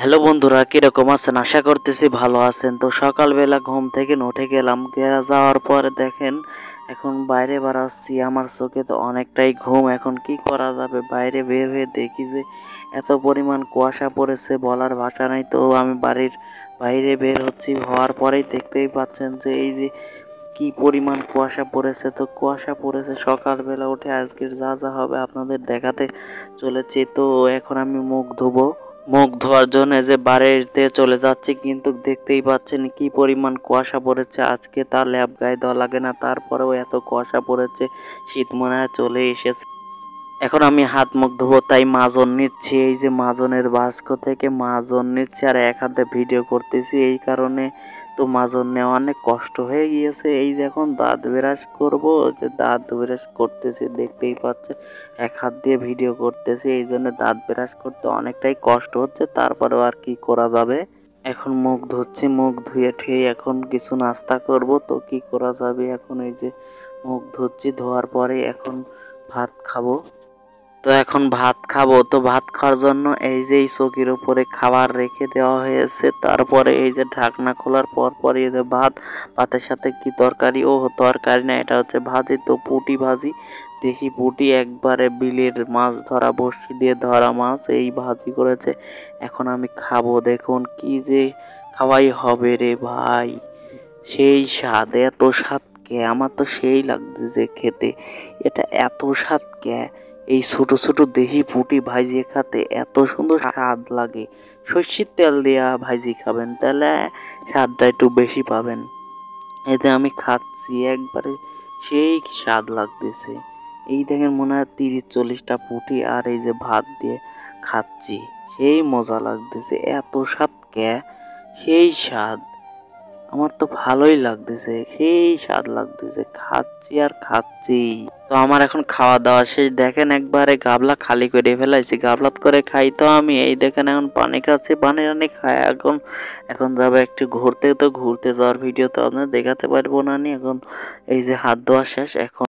Hello বন্ধুরা, কিরকম আছেন? আশা করতেছি ভালো আছেন। তো সকালবেলা ঘুম থেকে উঠে গেলাম, যাওয়ার পরে দেখেন এখন বাইরে বেরাচ্ছি। আমার চোখে তো অনেকটাই ঘুম। এখন কি করা যাবে? বাইরে বের হয়ে দেখি যে এত পরিমাণ কুয়াশা পড়েছে, বলার ভাষা নাই। তো আমি বাড়ির বাইরে বের হচ্ছি, হওয়ার পরেই দেখতেই পাচ্ছেন যে এই যে কি পরিমাণ কুয়াশা পড়েছে। তো কুয়াশা পড়েছে, সকালবেলা উঠে আজকের যা যা হবে আপনাদের দেখাতে চলেছি। তো এখন আমি মুখ ধোবো, মুখ ধোয়ার জন্য যে বাড়িতে চলে যাচ্ছি, কিন্তু দেখতেই পাচ্ছেন কি পরিমাণ কুয়াশা পড়েছে আজকে। তার ল্যাব গায়ে দেওয়া লাগে না, তারপরেও এত কুয়াশা পড়েছে, শীত মনে হয় চলে এসেছে। এখন আমি হাত মুখ ধোবো, তাই মাজন নিচ্ছি। এই যে মাজনের বাস্ক থেকে মাজন নিচ্ছি আর এক হাতে ভিডিও করতেছি, এই কারণে তো মাজন নেওয়া অনেক কষ্ট হয়ে গিয়েছে। এই যে এখন দাঁত ব্রাশ করবো, যে দাঁত ব্রাশ করতেছি দেখতেই পাচ্ছে, এক হাত দিয়ে ভিডিও করতেছি, এই জন্য দাঁত ব্রাশ করতে অনেকটাই কষ্ট হচ্ছে। তারপরেও আর কি করা যাবে। এখন মুখ ধুচ্ছি, মুখ ধুয়ে ঠুয়ে এখন কিছু নাস্তা করব। তো কি করা যাবে, এখন এই যে মুখ ধুচ্ছি, ধোয়ার পরে এখন ভাত খাবো। তো এখন ভাত খাবো। তো ভাত খাওয়ার জন্য এই যে এই চৌকির উপরে খাবার রেখে দেওয়া হয়েছে, তারপরে এই যে ঢাকনা খোলার পর এই যে ভাতের সাথে কি তরকারি, ও তরকারি না, এটা হচ্ছে ভাজি। তো পুঁটি ভাজি, দেশি পুঁটি, একবারে বিলের মাছ ধরা, বড়শি দিয়ে ধরা মাছ, এই ভাজি করেছে। এখন আমি খাবো, দেখুন কি যে খাওয়াই হবে রে ভাই, সেই স্বাদ, এত স্বাদ কে, আমার তো সেই লাগতেছে খেতে। এটা এত স্বাদ কে, এই ছোট ছোট দেশি পুঁটি ভাজিয়ে খাতে এত সুন্দর স্বাদ লাগে। সর্ষের তেল দেওয়া ভাজি খাবেন, তাহলে স্বাদটা একটু বেশি পাবেন। এতে আমি খাচ্ছি একবারে, সেই স্বাদ লাগতেছে। এই দেখেন মনে হয় 30-40টা পুঁটি আর এই যে ভাত দিয়ে খাচ্ছি, সেই মজা লাগতেছে। এত স্বাদ কে, সেই স্বাদ, আমার তো ভালোই লাগতেছে, সেই স্বাদ লাগতেছে, খাচ্ছি আর খাচ্ছি। তো আমার এখন খাওয়া দাওয়া শেষ, দেখেন একবারে গাবলা খালি করে ফেলাইছি, গাবলাত করে খাই। তো আমি এই দেখেন এখন পানি খাচ্ছি, পানি টানি খাই। এখন এখন যাবো একটু ঘুরতে। তো ঘুরতে যাওয়ার ভিডিও তো আপনার দেখাতে পারবো না নি। এখন এই যে হাত ধোয়া শেষ, এখন